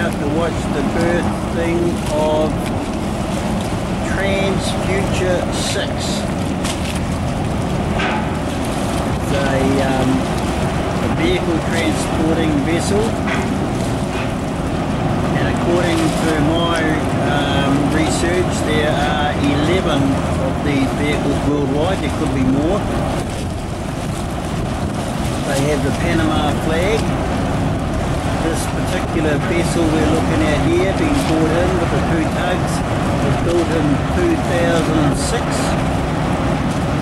about to watch the berthing of Future 6. It's a vehicle transporting vessel, and according to my research, there are 11 of these vehicles worldwide. There could be more. They have the Panama flag. This particular vessel we're looking at here, being brought in with the two tugs, was built in 2006.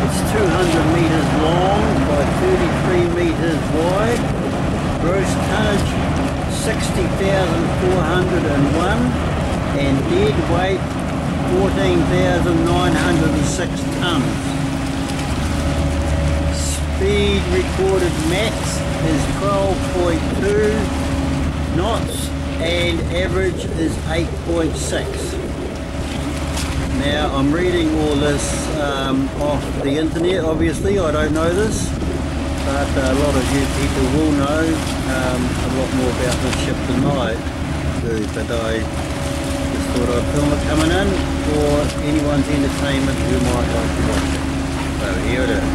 It's 200 metres long by 33 metres wide. Gross tonnage 60,401 and dead weight 14,906 tonnes. Speed recorded max is 12.2 knots and average is 8.6. Now I'm reading all this off the internet. Obviously I don't know this, but a lot of you people will know a lot more about this ship than I do, but I just thought I'd film it coming in for anyone's entertainment who might like to watch it. So here it is.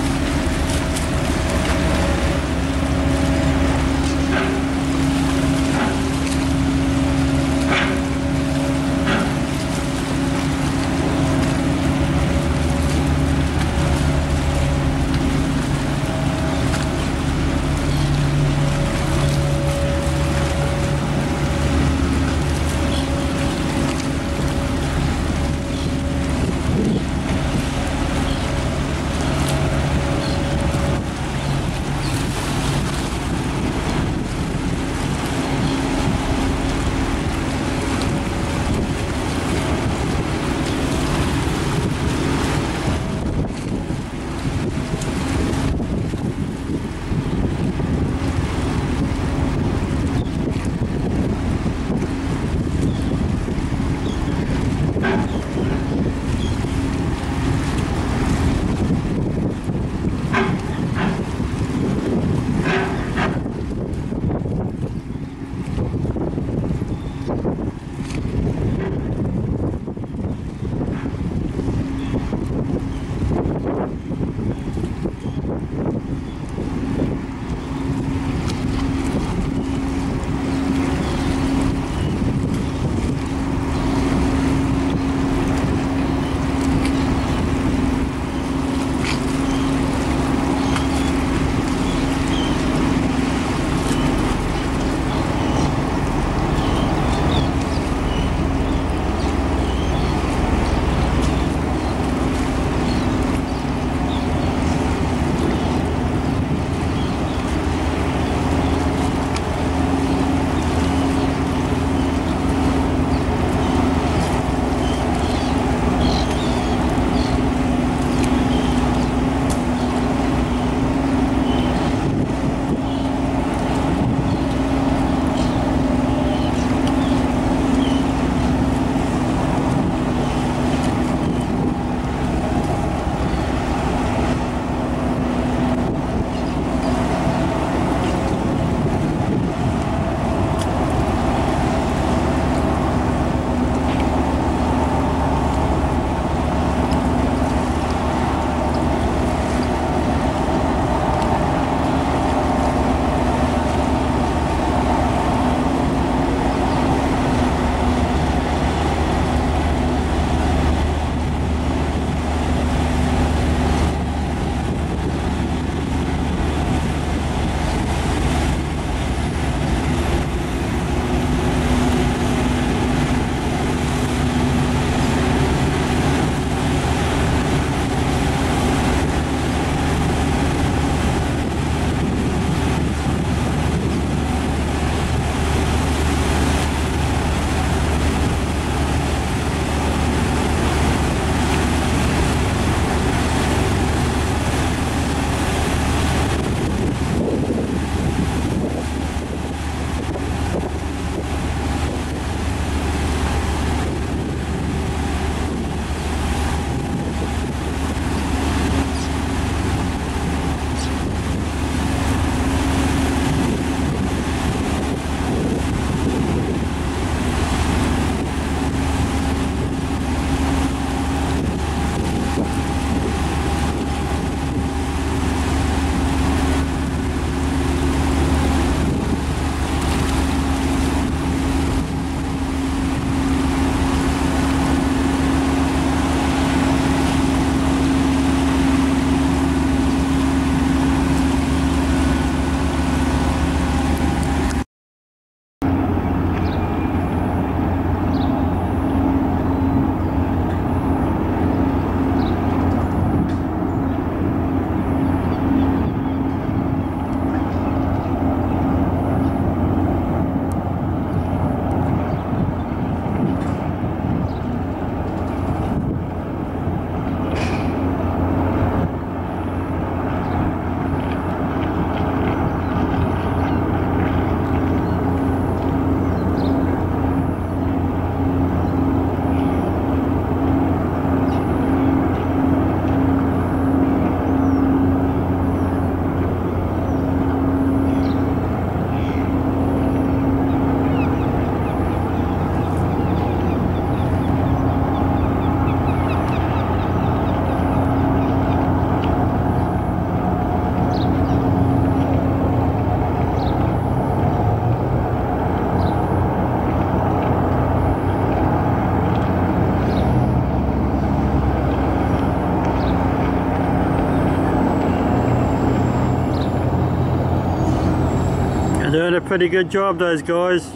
Doing a pretty good job, those guys.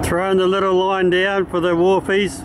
Throwing the little line down for the wharfies.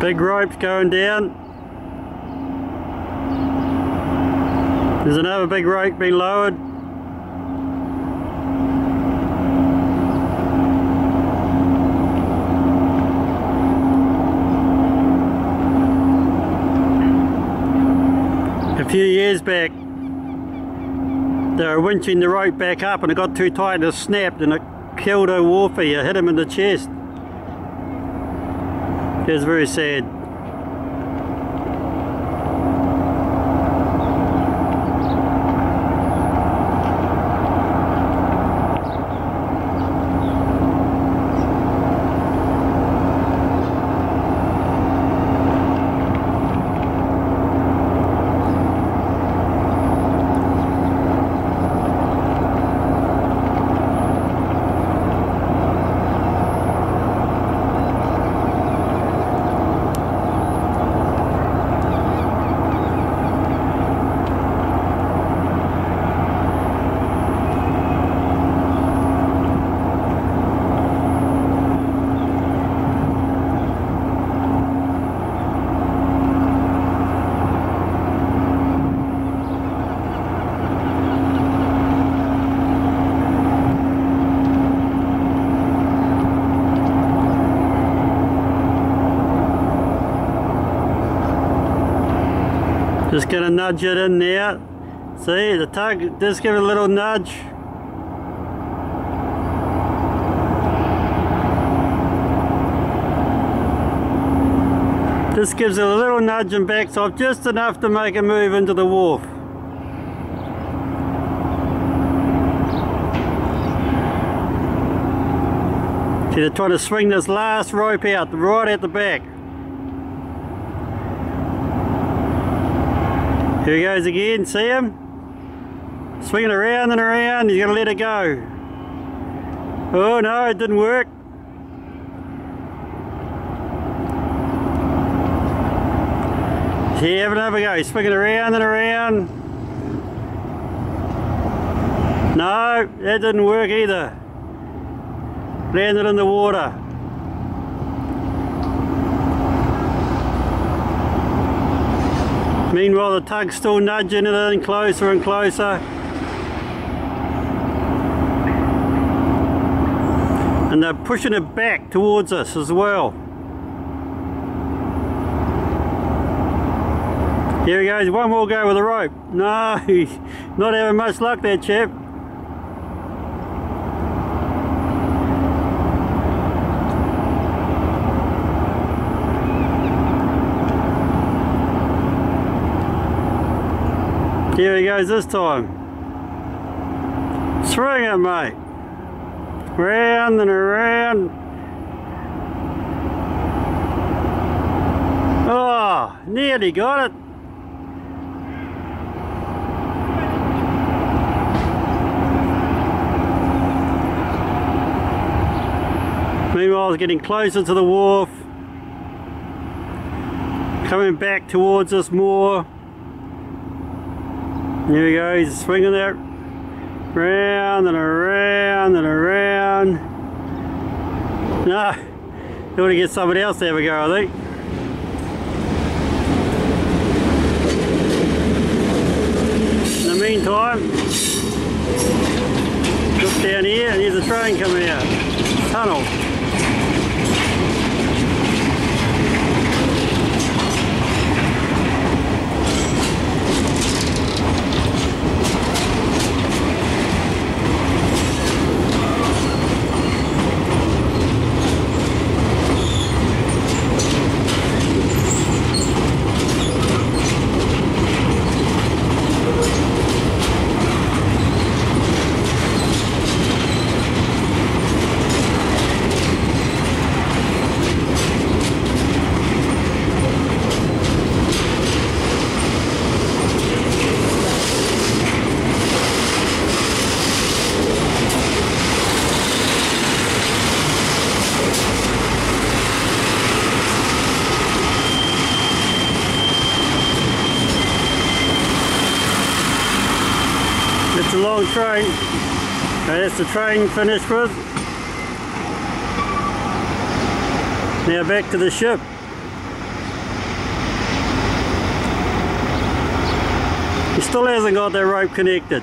Big ropes going down. There's another big rope being lowered. A few years back, they were winching the rope back up and it got too tight and it snapped and it killed a wharfie. It hit him in the chest. It was very sad. Just gonna nudge it in there. See the tug, just give it a little nudge. Just gives it a little nudge and backs off just enough to make it move into the wharf. See, they're trying to swing this last rope out right at the back. Here he goes again, see him? Swinging around and around, he's going to let it go. Oh no, it didn't work. See, have another go, swinging around and around. No, that didn't work either. Landed in the water. Meanwhile the tug's still nudging it in closer and closer. And they're pushing it back towards us as well. Here he goes, one more go with the rope. No, he's not having much luck there, chap. Here he goes this time. Swing it, mate. Round and around. Oh, nearly got it. Meanwhile, it's getting closer to the wharf, coming back towards us more. There we go, he's swinging that round and around and around. No, we want to get somebody else to have a go, I think. In the meantime, look down here and here's a train coming out. Tunnel. It's a long train. That's the train finished with. Now back to the ship. He still hasn't got that rope connected.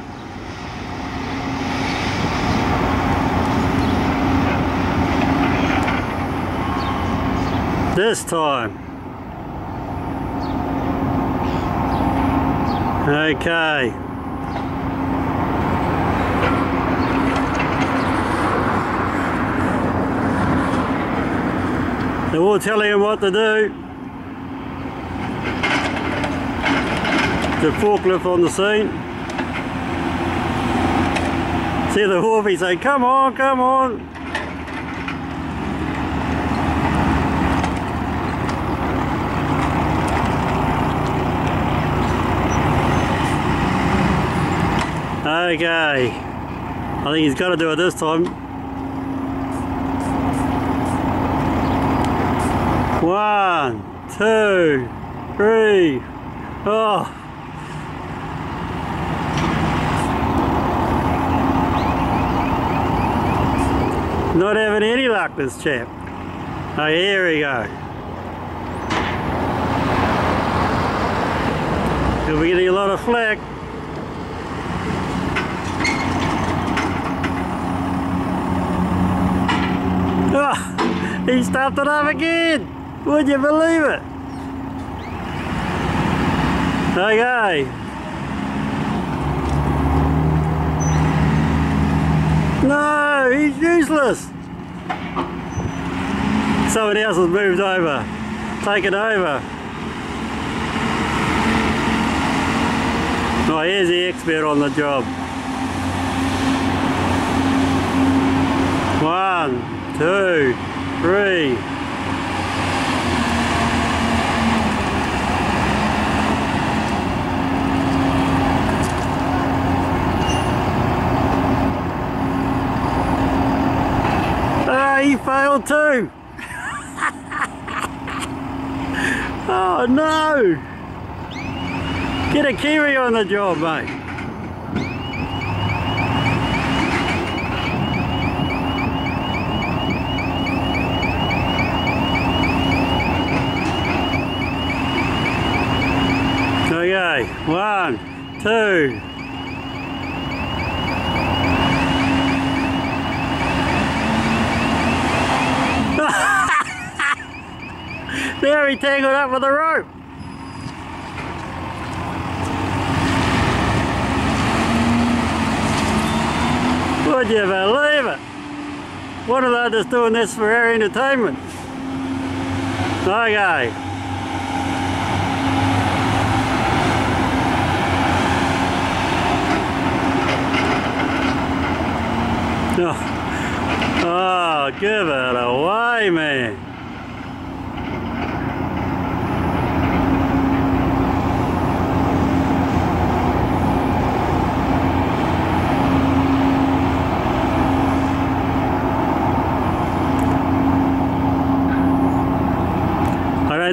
This time. Okay. They're all telling him what to do. The forklift on the scene. See the wharfie say, come on, come on. Okay. I think he's got to do it this time. 1, 2, 3. Oh. Not having any luck, this chap. Oh, here we go. He'll be getting a lot of flack. Oh, he stuffed it up again. Would you believe it? Okay. No, he's useless. Somebody else has moved over, taken over. Oh, here's the expert on the job. 1, 2, 3. He failed too. Oh no! Get a Kiwi on the job, mate. Okay, 1, 2. There he tangled up with a rope. Would you believe it? What are they just doing this for our entertainment? Okay. Oh, give it away, man.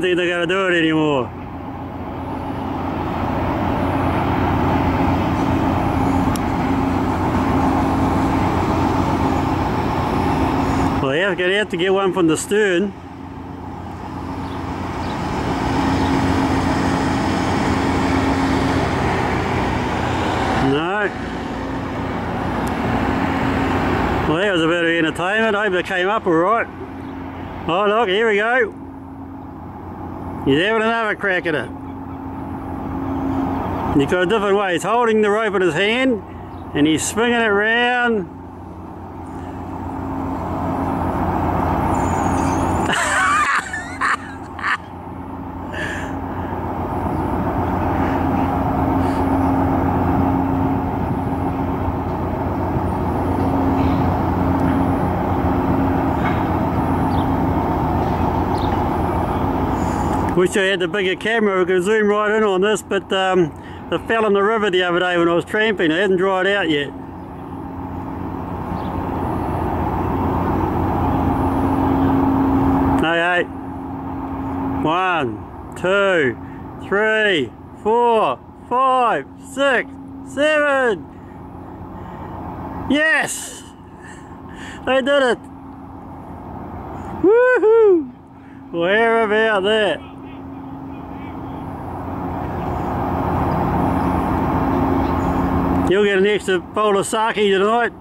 think they're going to do it anymore. Well, they're going to have to get one from the stern. No. Well, that was a bit of entertainment. I hope it came up alright. Oh look, here we go. He's having another crack at it. He's got a different way. He's holding the rope in his hand and he's swinging it round. Wish I had the bigger camera, we could zoom right in on this, but it fell in the river the other day when I was tramping. It hasn't dried out yet. Okay. 1, 2, 3, 4, 5, 6, 7. Yes! They did it! Woohoo! Where about that? You'll get an extra bowl of sake tonight.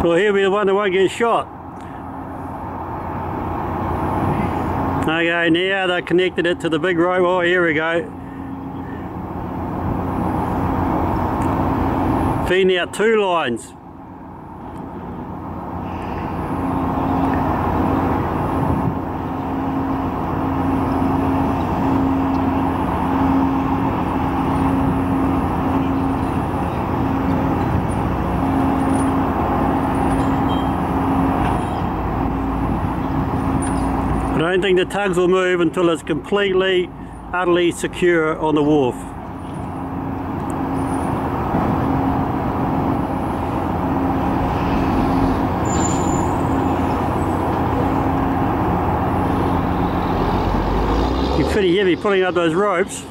Well, he'll be the one that won't get shot. Okay, now they've connected it to the big rope. Oh, here we go. Feeding out 2 lines. I don't think the tugs will move until it's completely, utterly secure on the wharf. You're pretty heavy pulling up those ropes.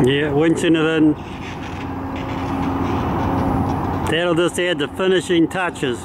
Yeah, winching it in. That'll just add the finishing touches.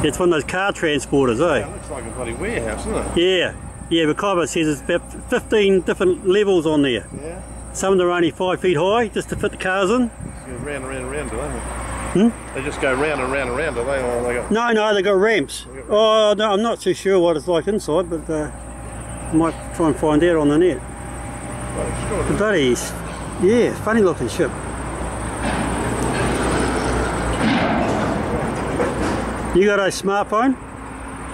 It's one of those car transporters, eh? Yeah, it looks like a bloody warehouse, doesn't it? Yeah, yeah, but Kaiba says there's about 15 different levels on there. Yeah. Some of them are only 5 feet high, just to fit the cars in. Just go round and round and round, do they? They just go round and round and round, do they? Or they got... No, they got ramps. Oh, no, I'm not too sure what it's like inside, but I might try and find out on the net. Well, The buddies, yeah, funny looking ship. You got a smartphone?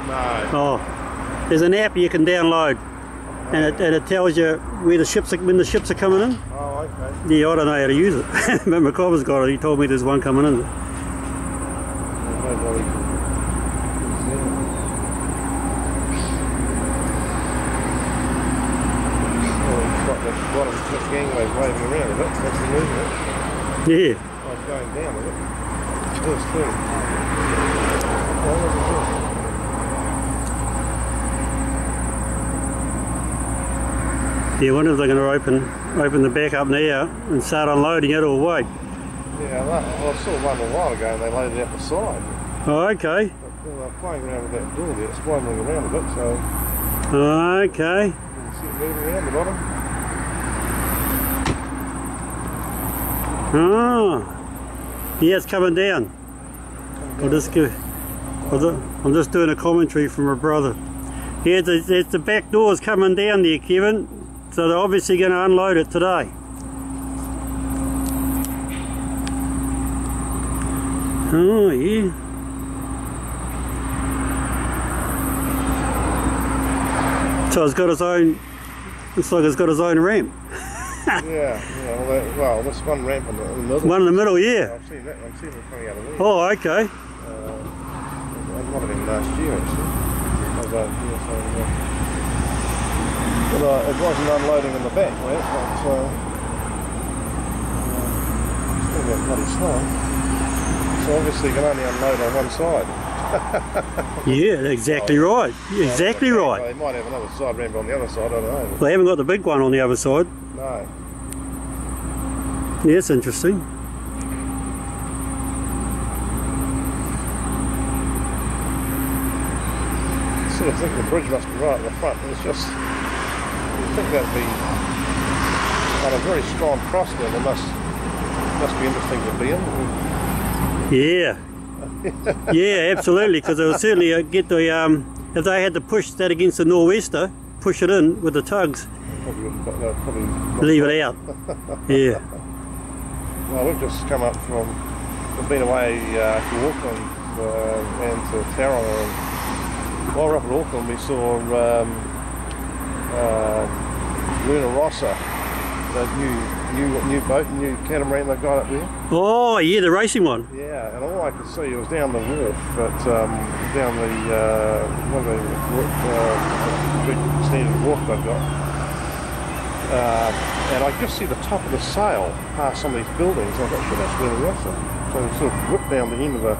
no. Oh, there's an app you can download. and it tells you where the ships are, when the ships are coming in. Oh, okay. Yeah, I don't know how to use it. But McCobber's got it. He told me there's one coming in. Gangway's waving around a bit, that's the movement. Yeah. Oh, it's going down a bit. This too. Yeah, I wonder if they're going to open the back up now and start unloading it or wait. Yeah, well, I saw one a while ago and they loaded it out the side. Oh, okay. But they're playing around with that door there, it's wobbling around a bit, so... Okay. You can see it moving around the bottom. Oh, yeah, it's coming down. I'm just doing a commentary from my brother. Yeah, the back door's coming down there, Kevin. So they're obviously going to unload it today. Oh yeah. So it's got its own. Looks like it's got its own ramp. Yeah. Well, this one ramp in the middle. One in the middle, yeah. I've seen that. I've seen it coming out of there. Oh, okay. It might have been last year actually. But it wasn't unloading in the back, right? But still got bloody slow. So obviously you can only unload on one side. Yeah, exactly right. Exactly right. They might have another side ramp on the other side, I don't know. They haven't got the big one on the other side. No. Yeah, it's interesting. I sort of think the bridge must be right at the front. It's just, I think that'd be on a very strong cross there. It must be interesting to be in. Yeah. Yeah, absolutely, because it would certainly get the, if they had to push that against the nor'wester, push it in with the tugs, probably leave it out. Yeah. Well, we've just come up from, we've been away to Auckland and to Taronga, and while we're up at Auckland we saw Rossa, the new boat, new catamaran they've got up there. Oh yeah, the racing one. Yeah, and all I could see was down the wharf, but down the one of the big standard wharf they've got. And I just see the top of the sail past some of these buildings. I thought, sure, that's really Rossa. So we sort of whipped down the end of the I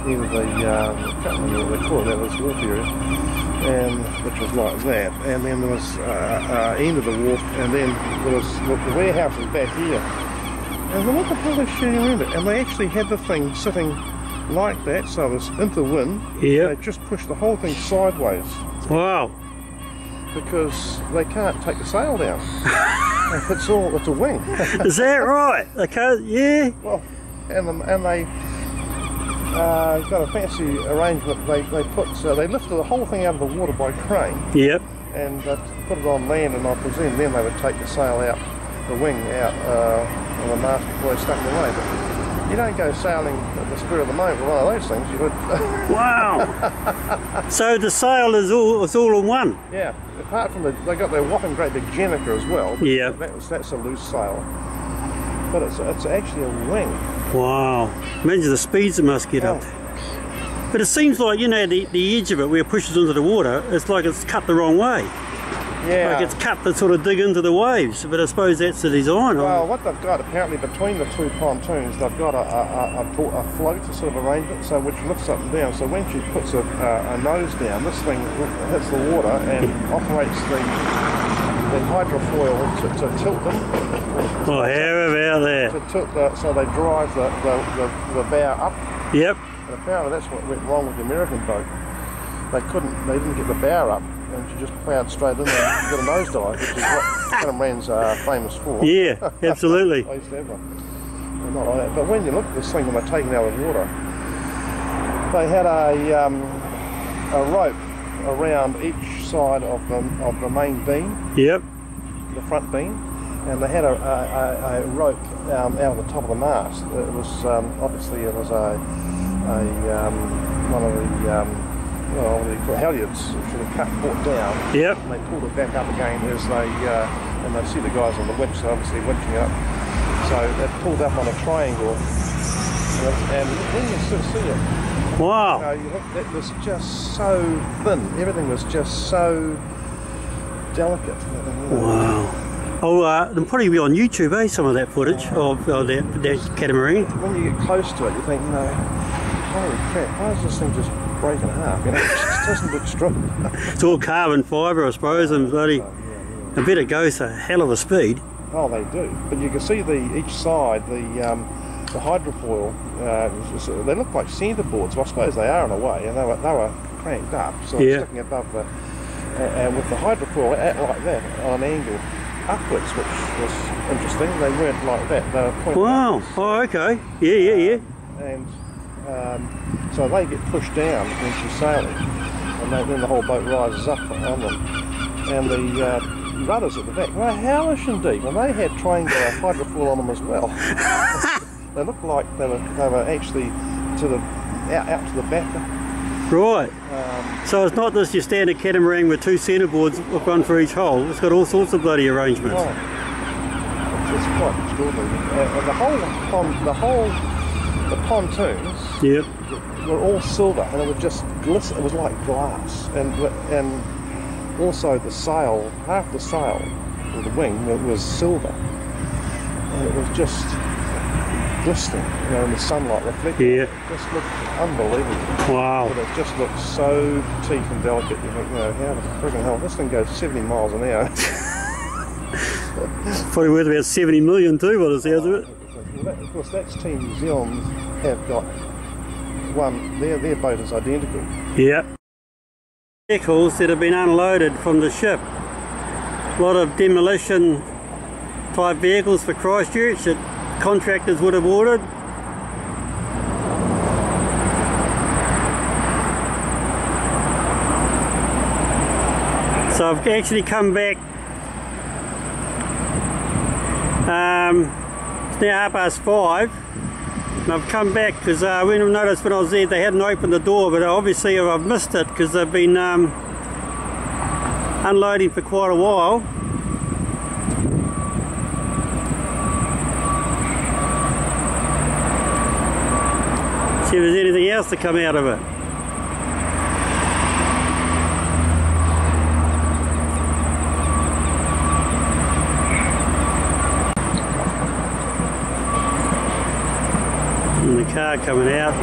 can't remember what they call it, that was wharf area, and which was like that. And then there was end of the wharf, and then there was the warehouses back here. And I thought, what the hell are they shooting around it? And they actually had the thing sitting like that, so it was into the wind. Yeah. They just pushed the whole thing sideways. Wow. Because they can't take the sail down. it's a wing. Is that right? They can't, yeah. Well, and they got a fancy arrangement. They lifted the whole thing out of the water by crane. Yep. And put it on land, and I presume then they would take the sail out, the wing out on the mast before they stuck it away. But you don't go sailing at the spur of the moment with one of those things. You would. Wow. So the sail is all in one. Yeah. Apart from they got their whopping great big gennaker as well. Yeah. That's a loose sail, but it's actually a wing. Wow. Imagine the speeds it must get up. But it seems like, you know, the edge of it where it pushes into the water, it's like it's cut the wrong way. Yeah. Like it's cut to sort of dig into the waves, but I suppose that's the design. Well, what they've got apparently between the two pontoons, they've got a float, a sort of arrangement, so which lifts up and down. So when she puts a nose down, this thing hits the water and operates the hydrofoil to tilt them. Oh, how about that? To tilt so they drive the bow up. Yep. And apparently that's what went wrong with the American boat. They didn't get the bow up, and she just ploughed straight in there and got a nosedive, which is what catamarans are famous for. Yeah, absolutely. I used to have one. They're not like that. But when you look at this thing when they're taking out of the water, they had a rope around each side of the main beam. Yep. The front beam, and they had a rope out of the top of the mast. It was obviously it was one of the well, the halyards sort of cut port down. Yep. And they pulled it back up again as they, and they see the guys on the winch, so obviously winching up. So they pulled up on a triangle, and then you sort of see it. Wow. You look, that was just so thin. Everything was just so delicate. Wow. Oh, they'll probably be on YouTube, eh? Some of that footage of that catamaran. When you get close to it, you think, holy crap, why is this thing just break in half? It just doesn't look strong. It's all carbon fibre, I suppose, and bloody. I bet it goes a hell of a speed. Oh, they do. But you can see each side, the hydrofoil, they look like centreboards. Well, I suppose they are in a way, and they were cranked up, so sticking above the, and with the hydrofoil like that on an angle upwards, which was interesting. They weren't like that. They were pointing upwards. Oh, okay. Yeah. And so they get pushed down when she's sailing, and then the whole boat rises up on them. And the rudders at the back were hellish indeed, and they had triangular hydrofoil on them as well. They looked like they were actually out to the back. Right. So it's not just your standard catamaran with two centreboards, one for each hull. It's got all sorts of bloody arrangements. Oh, it's quite extraordinary. And the pontoons were all silver, and it would just glisten. It was like glass, and also the sail, half the sail or the wing was silver, and it was just glistening, in the sunlight reflecting. Yeah. It just looked unbelievable. Wow. But it just looked so teeth and delicate. You think, how the friggin' hell, this thing goes 70 miles an hour. Probably worth about 70 million too, by the sounds of it. Well, of course, that's Team New Zealand have got one, their boat is identical. Yeah. Vehicles that have been unloaded from the ship. A lot of demolition type vehicles for Christchurch that contractors would have ordered. So I've actually come back, it's now 5:30, and I've come back because when I noticed when I was there they hadn't opened the door, but obviously I've missed it because they've been unloading for quite a while. See if there's anything else to come out of it. And the car coming out.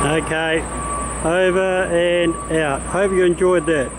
Okay, over and out. Hope you enjoyed that.